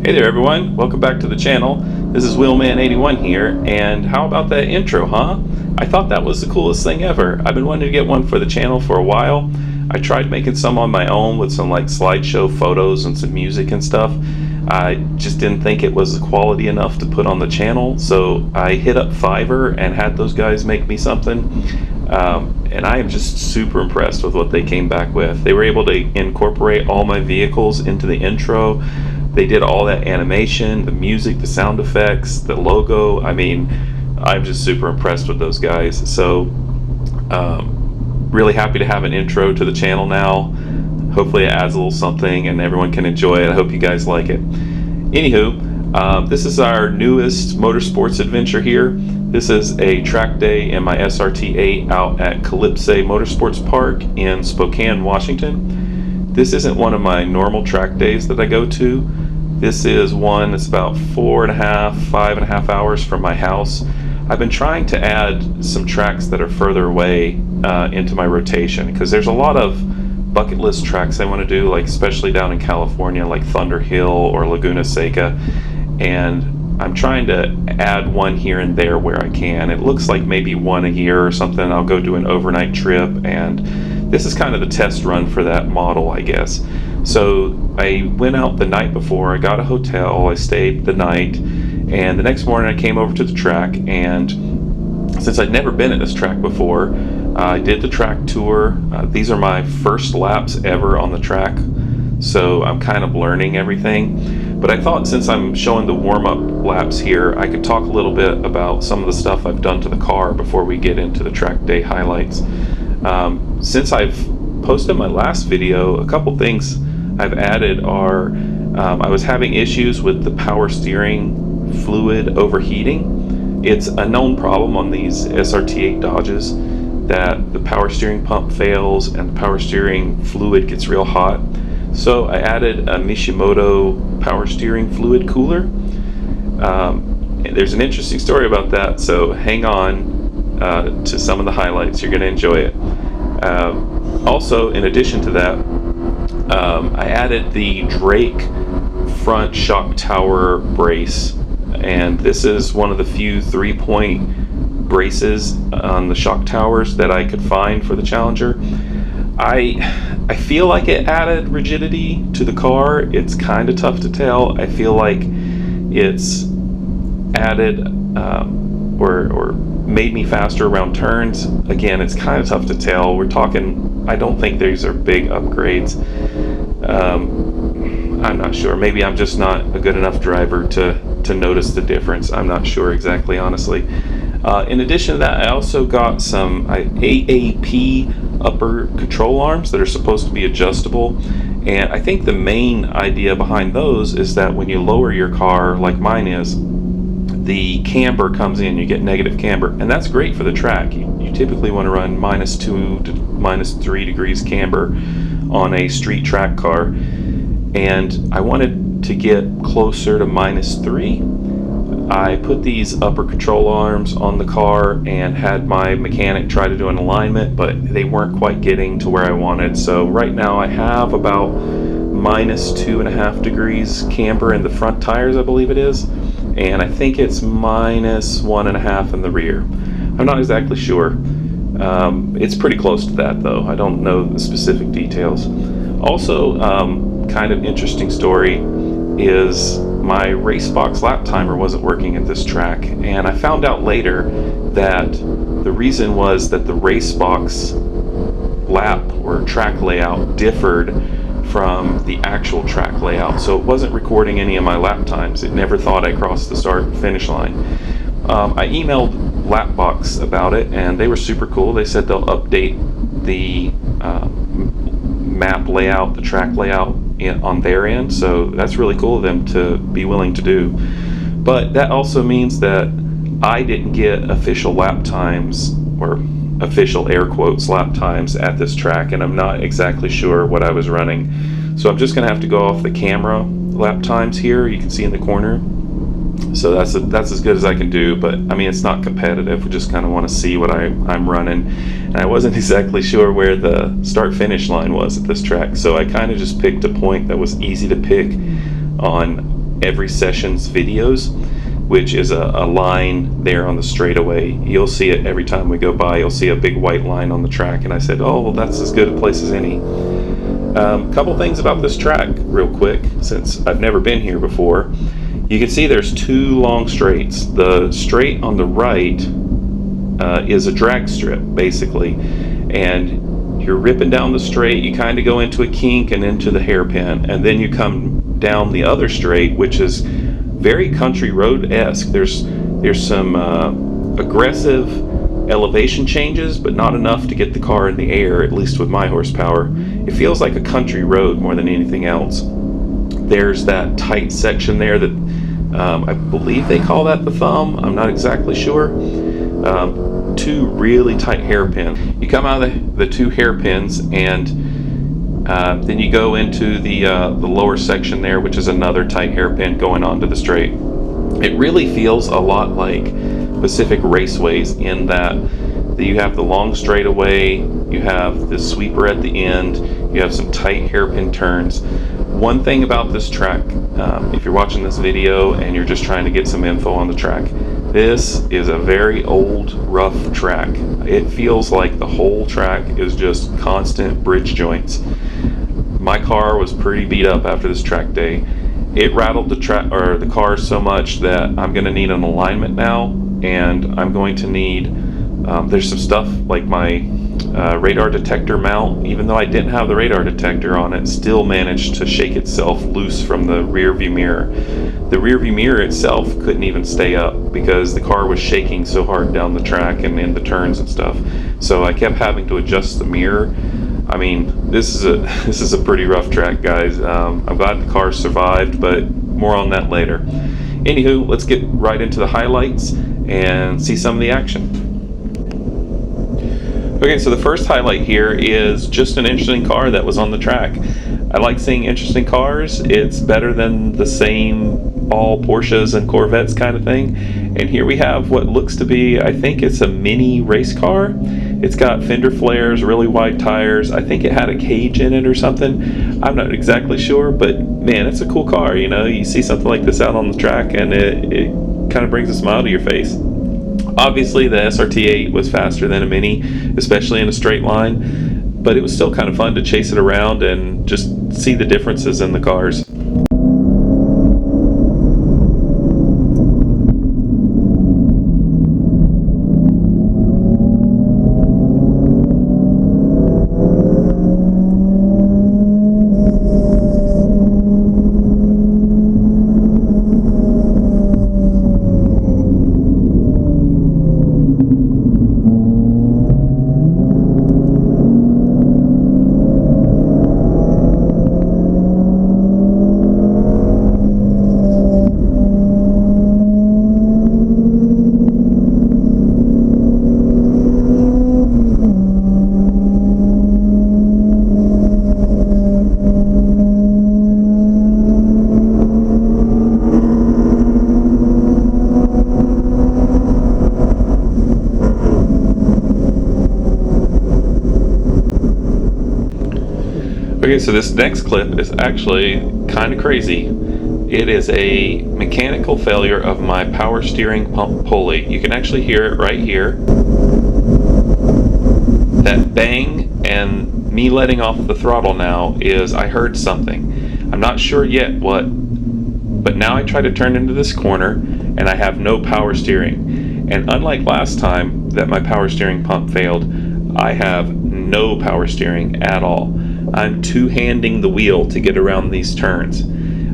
Hey there everyone, welcome back to the channel. This is Wheelman81 here, and how about that intro, huh? I thought that was the coolest thing ever. I've been wanting to get one for the channel for a while. I tried making some on my own with some like slideshow photos and some music and stuff. I just didn't think it was quality enough to put on the channel, so I hit up Fiverr and had those guys make me something. And I am just super impressed with what they came back with. They were able to incorporate all my vehicles into the intro. They did all that animation, the music, the sound effects, the logo. I mean, I'm just super impressed with those guys. So really happy to have an intro to the channel now. Hopefully it adds a little something and everyone can enjoy it. I hope you guys like it. Anywho, this is our newest motorsports adventure here. This is a track day in my SRT8 out at Qlispé Motorsports Park in Spokane, Washington. This isn't one of my normal track days that I go to. This is one that's about 5.5 hours from my house. I've been trying to add some tracks that are further away into my rotation, because there's a lot of bucket list tracks I want to do, like especially down in California, like Thunder Hill or Laguna Seca, and I'm trying to add one here and there where I can. It looks like maybe one a year or something. I'll go do an overnight trip, and this is kind of the test run for that model, I guess. So I went out the night before, I got a hotel, I stayed the night, and the next morning I came over to the track, and since I'd never been at this track before, I did the track tour. These are my first laps ever on the track, so I'm kind of learning everything. But I thought since I'm showing the warm-up laps here, I could talk a little bit about some of the stuff I've done to the car before we get into the track day highlights. Since I've posted my last video, a couple things I've added are I was having issues with the power steering fluid overheating. It's a known problem on these SRT8 Dodges that the power steering pump fails and the power steering fluid gets real hot. So I added a Mishimoto power steering fluid cooler. And there's an interesting story about that, so hang on to some of the highlights. You're going to enjoy it. Also, in addition to that, I added the Drake front shock tower brace, and this is one of the few 3-point braces on the shock towers that I could find for the Challenger. I feel like it added rigidity to the car. It's kind of tough to tell. I feel like it's added or made me faster around turns. Again, it's kind of tough to tell. We're talking, I don't think these are big upgrades. I'm not sure. Maybe I'm just not a good enough driver to notice the difference. I'm not sure exactly, honestly. In addition to that, I also got some AAP upper control arms that are supposed to be adjustable, and I think the main idea behind those is that when you lower your car like mine is, the camber comes in, you get negative camber, and that's great for the track. You typically want to run -2 to -3 degrees camber on a street track car, and I wanted to get closer to -3. I put these upper control arms on the car and had my mechanic try to do an alignment, but they weren't quite getting to where I wanted. So right now I have about -2.5 degrees camber in the front tires, I believe it is, and I think it's -1.5 in the rear. I'm not exactly sure. It's pretty close to that though. I don't know the specific details. Also, kind of interesting story is my Racebox lap timer wasn't working at this track, and I found out later that the reason was that the Racebox lap or track layout differed from the actual track layout, so it wasn't recording any of my lap times. It never thought I crossed the start and finish line. I emailed Lapbox about it, and they were super cool. They said they'll update the map layout, the track layout on their end, so that's really cool of them to be willing to do. But that also means that I didn't get official lap times, or official air quotes lap times at this track, and I'm not exactly sure what I was running. So I'm just going to have to go off the camera lap times here, you can see in the corner. So that's as good as I can do, but I mean, it's not competitive. We just kind of want to see what I'm running. And I wasn't exactly sure where the start-finish line was at this track, so I kind of just picked a point that was easy to pick on every session's videos, which is a line there on the straightaway. You'll see it every time we go by. You'll see a big white line on the track, and I said, oh, well, that's as good a place as any. Couple things about this track real quick, since I've never been here before. You can see there's two long straights. The straight on the right is a drag strip, basically, and you're ripping down the straight. You kind of go into a kink and into the hairpin, and then you come down the other straight, which is very country road-esque. There's some aggressive elevation changes, but not enough to get the car in the air, at least with my horsepower. It feels like a country road more than anything else. There's that tight section there that I believe they call that the thumb. I'm not exactly sure. Two really tight hairpins. You come out of the two hairpins, and then you go into the lower section there, which is another tight hairpin going onto the straight. It really feels a lot like Pacific Raceways in that you have the long straightaway, you have the sweeper at the end, you have some tight hairpin turns. One thing about this track, if you're watching this video and you're just trying to get some info on the track, this is a very old, rough track. It feels like the whole track is just constant bridge joints. My car was pretty beat up after this track day. It rattled the car so much that I'm going to need an alignment now, and I'm going to need there's some stuff like my radar detector mount. Even though I didn't have the radar detector on it, still managed to shake itself loose from the rear view mirror. The rear view mirror itself couldn't even stay up because the car was shaking so hard down the track and in the turns and stuff. So I kept having to adjust the mirror. I mean, this is a pretty rough track, guys. I'm glad the car survived, but more on that later. Anywho, let's get right into the highlights and see some of the action. Okay, so the first highlight here is just an interesting car that was on the track. I like seeing interesting cars. It's better than the same all Porsches and Corvettes kind of thing. And here we have what looks to be, I think it's a mini race car. It's got fender flares, really wide tires. I think it had a cage in it or something. I'm not exactly sure, but man, it's a cool car. You know, you see something like this out on the track and it kind of brings a smile to your face. Obviously, the SRT8 was faster than a Mini, especially in a straight line, but it was still kind of fun to chase it around and just see the differences in the cars. Okay, so this next clip is actually kind of crazy. It is a mechanical failure of my power steering pump pulley. You can actually hear it right here. That bang and me letting off the throttle now is I heard something. I'm not sure yet what, but now I try to turn into this corner and I have no power steering. And unlike last time that my power steering pump failed, I have no power steering at all. I'm two-handing the wheel to get around these turns.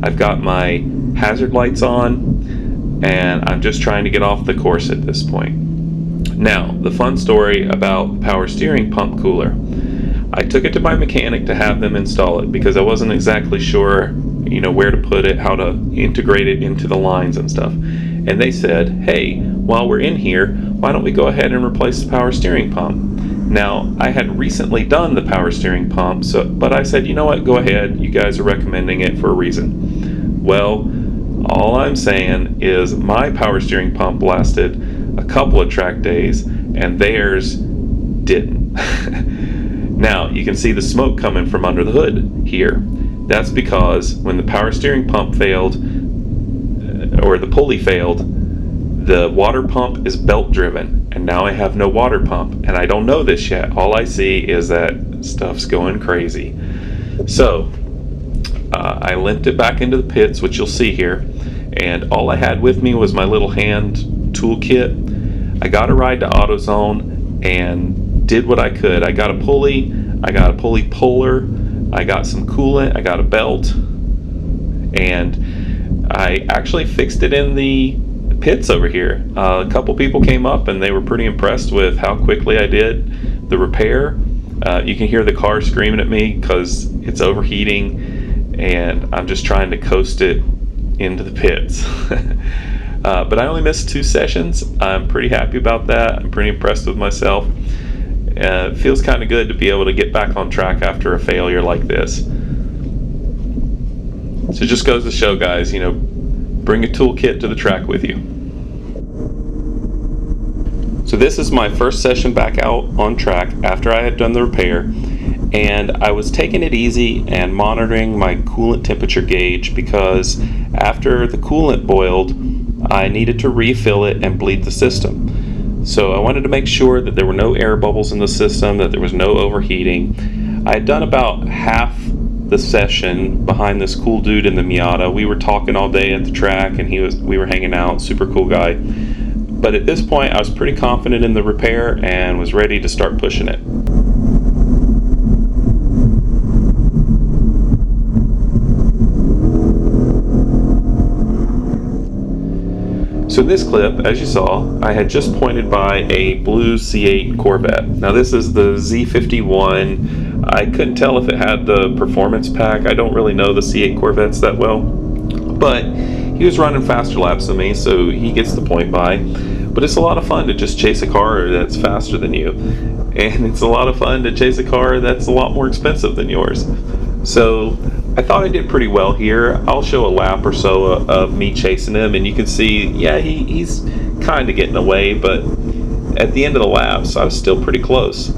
I've got my hazard lights on and I'm just trying to get off the course at this point. Now, the fun story about the power steering pump cooler. I took it to my mechanic to have them install it because I wasn't exactly sure, where to put it, how to integrate it into the lines and stuff. And they said, hey, while we're in here, why don't we go ahead and replace the power steering pump? Now, I had recently done the power steering pump, but I said, you know what, go ahead, you guys are recommending it for a reason. Well, all I'm saying is my power steering pump lasted a couple of track days, and theirs didn't. Now, you can see the smoke coming from under the hood here. That's because when the power steering pump failed, or the pulley failed. The water pump is belt driven, and now I have no water pump, and I don't know this yet. All I see is that stuff's going crazy. So I limped it back into the pits, which you'll see here, and all I had with me was my little hand toolkit. I got a ride to AutoZone and did what I could. I got a pulley, I got a pulley puller, I got some coolant, I got a belt, and I actually fixed it in the pits over here. A couple people came up and they were pretty impressed with how quickly I did the repair. You can hear the car screaming at me because it's overheating, and I'm just trying to coast it into the pits. But I only missed 2 sessions. I'm pretty happy about that. I'm pretty impressed with myself. It feels kind of good to be able to get back on track after a failure like this. So it just goes to show, guys, bring a toolkit to the track with you. So this is my first session back out on track after I had done the repair, and I was taking it easy and monitoring my coolant temperature gauge because after the coolant boiled, I needed to refill it and bleed the system. So I wanted to make sure that there were no air bubbles in the system, that there was no overheating. I had done about half the session behind this cool dude in the Miata. We were talking all day at the track, and we were hanging out. Super cool guy. But at this point, I was pretty confident in the repair and was ready to start pushing it. So in this clip, as you saw, I had just pointed by a blue C8 Corvette. Now this is the Z51. I couldn't tell if it had the performance pack. I don't really know the C8 Corvettes that well, but he was running faster laps than me, so he gets the point by. But it's a lot of fun to just chase a car that's faster than you, and it's a lot of fun to chase a car that's a lot more expensive than yours. So I thought I did pretty well here. I'll show a lap or so of me chasing him, and you can see, yeah, he's kind of getting away, but at the end of the laps, I was still pretty close.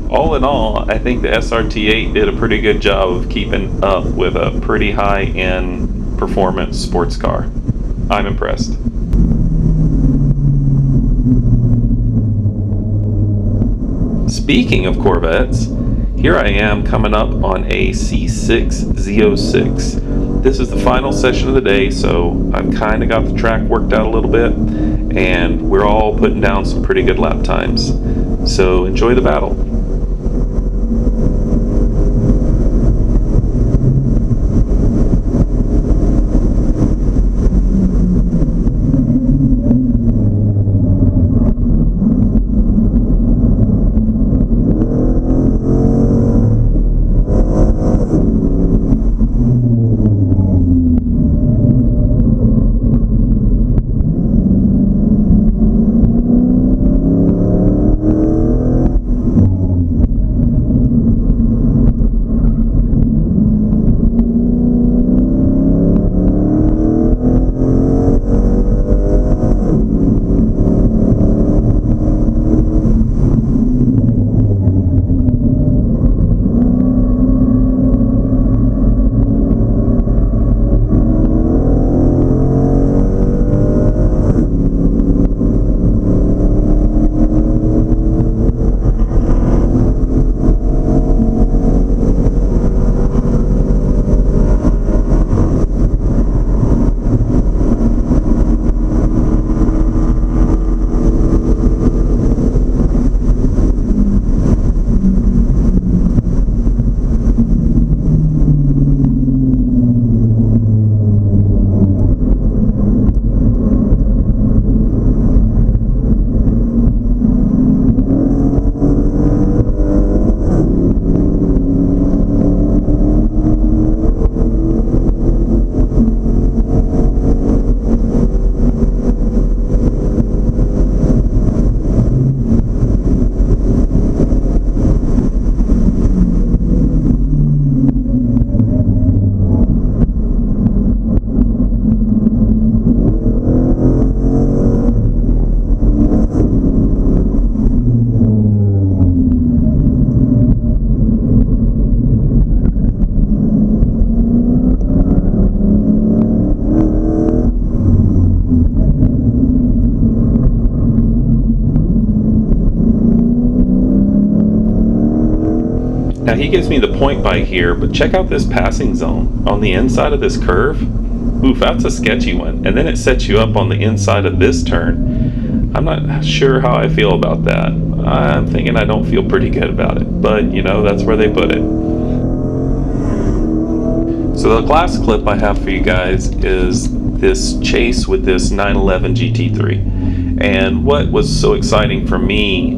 All in all, I think the SRT8 did a pretty good job of keeping up with a pretty high-end performance sports car. I'm impressed. Speaking of Corvettes, here I am coming up on a C6 Z06. This is the final session of the day, so I've kind of got the track worked out a little bit, and we're all putting down some pretty good lap times. So enjoy the battle. yeah, he gives me the point by here, but check out this passing zone on the inside of this curve. Oof, that's a sketchy one. And then it sets you up on the inside of this turn. I'm not sure how I feel about that. I'm thinking I don't feel pretty good about it, but you know, that's where they put it. So the last clip I have for you guys is this chase with this 911 GT3. And what was so exciting for me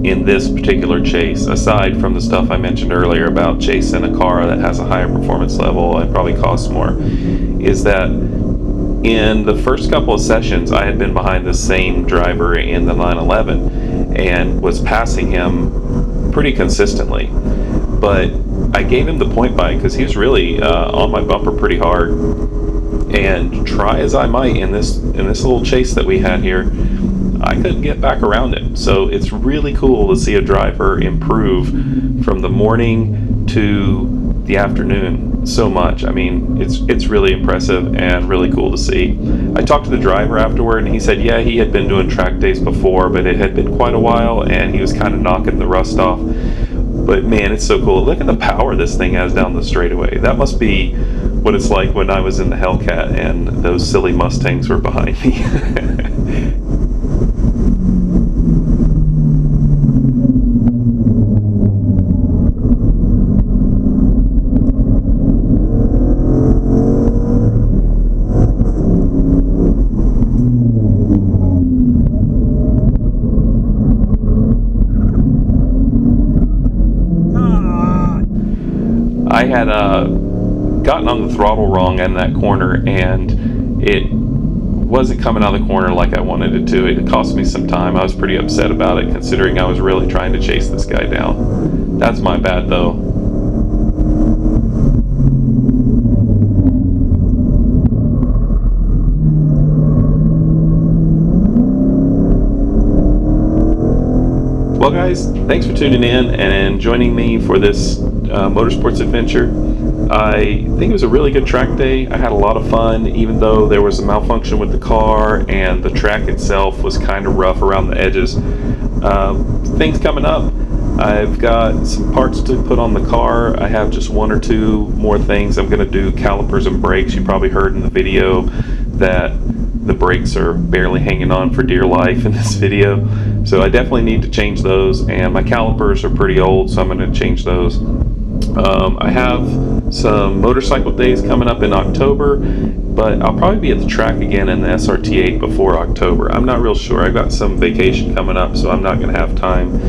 in this particular chase, aside from the stuff I mentioned earlier about chasing a car that has a higher performance level and probably costs more, is that in the first couple of sessions I had been behind the same driver in the 911 and was passing him pretty consistently. But I gave him the point by because he was really on my bumper pretty hard. And try as I might in this little chase that we had here, I couldn't get back around him. So it's really cool to see a driver improve from the morning to the afternoon so much. I mean, it's really impressive and really cool to see. I talked to the driver afterward, and he said, yeah, he had been doing track days before, but it had been quite a while, and he was kind of knocking the rust off. But man, it's so cool. Look at the power this thing has down the straightaway. That must be what it's like when I was in the Hellcat and those silly Mustangs were behind me. I had gotten on the throttle wrong in that corner, and it wasn't coming out of the corner like I wanted it to. It cost me some time. I was pretty upset about it, considering I was really trying to chase this guy down. That's my bad, though. Well guys, thanks for tuning in and joining me for this motorsports adventure. I think it was a really good track day. I had a lot of fun, even though there was a malfunction with the car and the track itself was kind of rough around the edges. Things coming up, I've got some parts to put on the car. I have just one or two more things. I'm going to do calipers and brakes. You probably heard in the video that the brakes are barely hanging on for dear life in this video. So I definitely need to change those, and my calipers are pretty old, so I'm going to change those. I have some motorcycle days coming up in October, but I'll probably be at the track again in the SRT8 before October. I'm not real sure. I've got some vacation coming up, so I'm not going to have time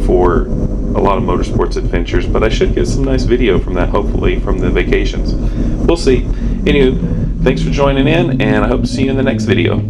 for a lot of motorsports adventures, but I should get some nice video from that, hopefully, from the vacations. We'll see. Anywho, thanks for joining in, and I hope to see you in the next video.